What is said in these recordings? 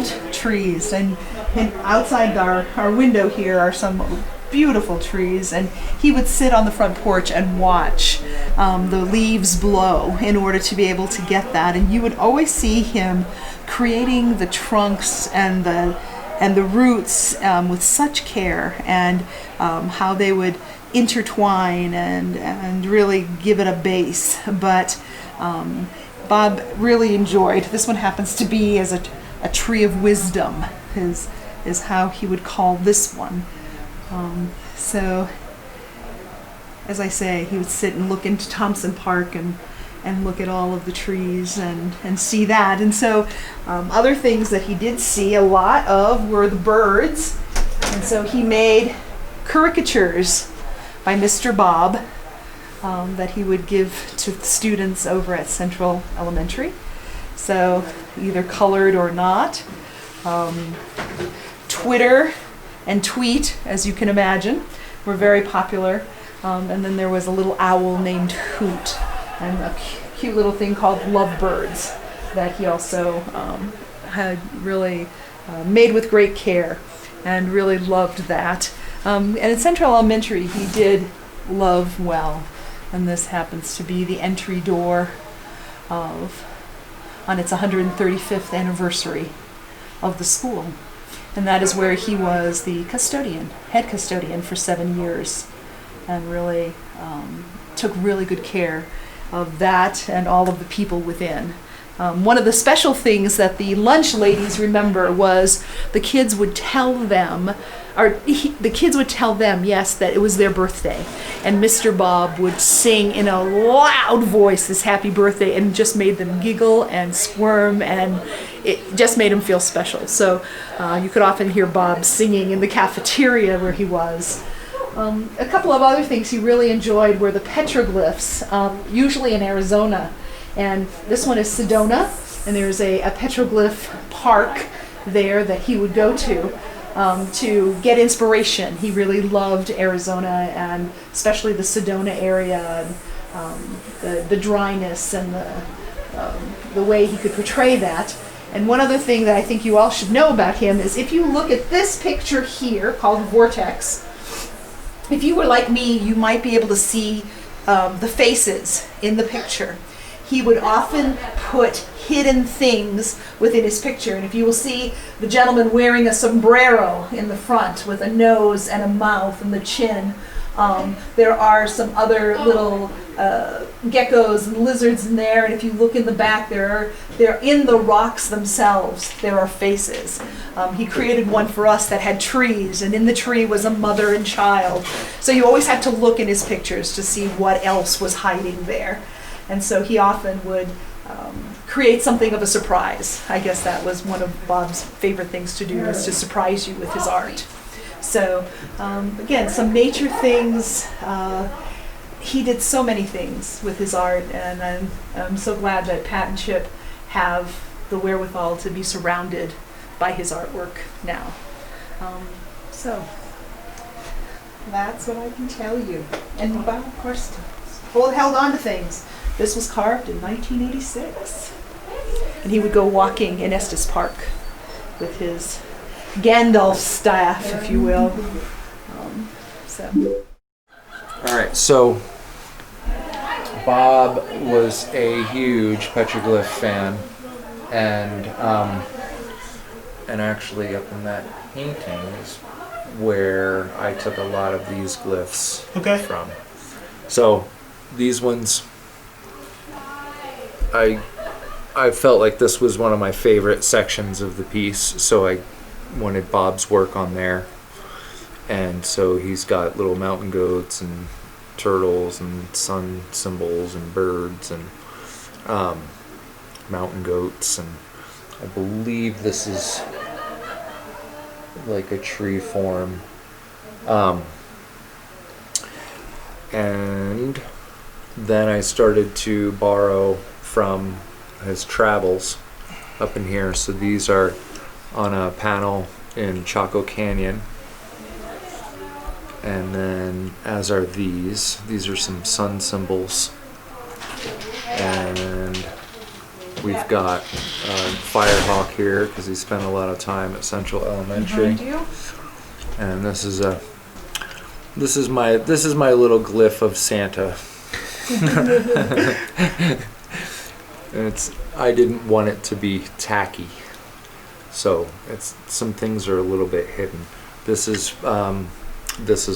loved trees, and outside our window here are some beautiful trees, and he would sit on the front porch and watch the leaves blow in order to be able to get that. And you would always see him creating the trunks and the roots with such care, and how they would intertwine and really give it a base. But Bob really enjoyed, this one happens to be as a tree of wisdom, is how he would call this one. So, as I say, he would sit and look into Thompson Park and look at all of the trees and see that. And so other things that he did see a lot of were the birds. And so he made caricatures by Mr. Bob that he would give to the students over at Central Elementary. So either colored or not. Twitter and tweet, as you can imagine, were very popular. And then there was a little owl named Hoot, and a cute little thing called lovebirds that he also had really made with great care, and really loved that. And at Central Elementary, he did love well, and this happens to be the entry door on its 135th anniversary of the school. And that is where he was the head custodian for 7 years, and really took really good care of that and all of the people within. One of the special things that the lunch ladies remember was the kids would tell them, yes, that it was their birthday. And Mr. Bob would sing in a loud voice this happy birthday, and just made them giggle and squirm, and it just made them feel special. So you could often hear Bob singing in the cafeteria where he was. A couple of other things he really enjoyed were the petroglyphs, usually in Arizona. And this one is Sedona, and there's a petroglyph park there that he would go to get inspiration. He really loved Arizona, and especially the Sedona area, and the dryness and the way he could portray that. And one other thing that I think you all should know about him is, if you look at this picture here called Vortex, if you were like me, you might be able to see the faces in the picture. He would often put hidden things within his picture. And if you will see the gentleman wearing a sombrero in the front with a nose and a mouth and the chin, there are some other little geckos and lizards in there. And if you look in the back, they're in the rocks themselves. There are faces. He created one for us that had trees, and in the tree was a mother and child. So you always had to look in his pictures to see what else was hiding there. And so he often would create something of a surprise. I guess that was one of Bob's favorite things to do, was to surprise you with his art. So again, some nature things. He did so many things with his art, and I'm so glad that Pat and Chip have the wherewithal to be surrounded by his artwork now. So that's what I can tell you. And Bob, of course, held on to things. This was carved in 1986. And he would go walking in Estes Park with his Gandalf staff, if you will. All right, so Bob was a huge petroglyph fan, and actually up in that painting is where I took a lot of these glyphs from. So these ones, I felt like this was one of my favorite sections of the piece, so I wanted Bob's work on there. And so he's got little mountain goats and turtles and sun symbols and birds and mountain goats, and I believe this is like a tree form. And then I started to borrow from his travels up in here. So these are on a panel in Chaco Canyon. And then, as are these are some sun symbols. And We've got Firehawk here because he spent a lot of time at Central Elementary. And this is my little glyph of Santa. I didn't want it to be tacky, so some things are a little bit hidden. This is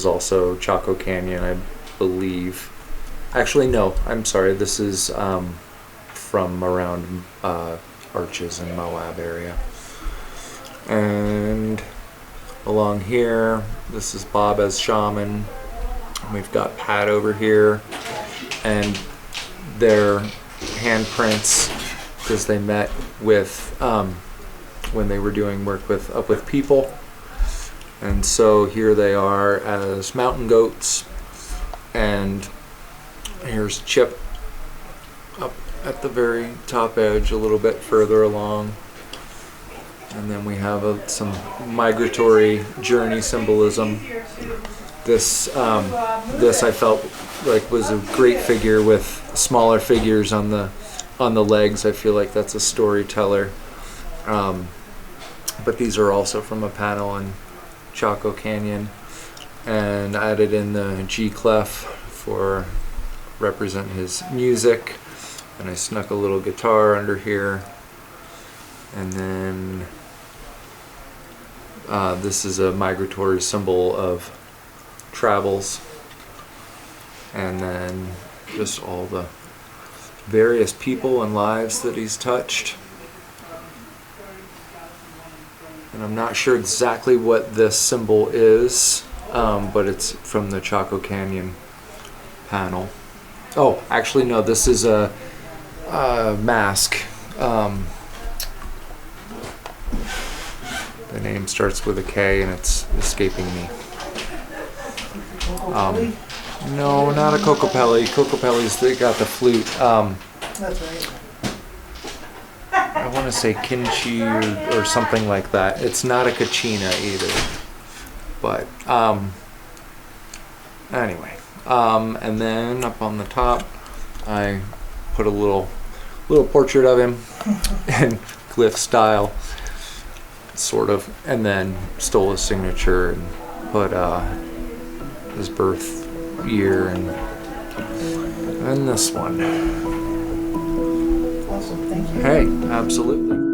also Chaco Canyon, I believe. Actually, no, I'm sorry. This is from around Arches and Moab area. And along here, this is Bob as shaman. We've got Pat over here, and their handprints because they met with when they were doing work with Up With People. And so here they are as mountain goats, and here's Chip up at the very top edge a little bit further along. And then we have some migratory journey symbolism. This I felt like was a great figure with smaller figures on the legs. I feel like that's a storyteller. But these are also from a panel in Chaco Canyon, and added in the G clef for represent his music. And I snuck a little guitar under here. And then this is a migratory symbol of travels. And then just all the various people and lives that he's touched. And I'm not sure exactly what this symbol is, but it's from the Chaco Canyon panel. Oh, actually no, this is a mask. The name starts with a K and it's escaping me. No, not a Cocopelli. Cocopelli's they got the flute. That's right. I want to say Kinchi or something like that. It's not a Kachina either. But anyway, and then up on the top, I put a little portrait of him in glyph style, sort of, and then stole his signature and put his birth year and this one. Awesome, thank you. Hey, absolutely.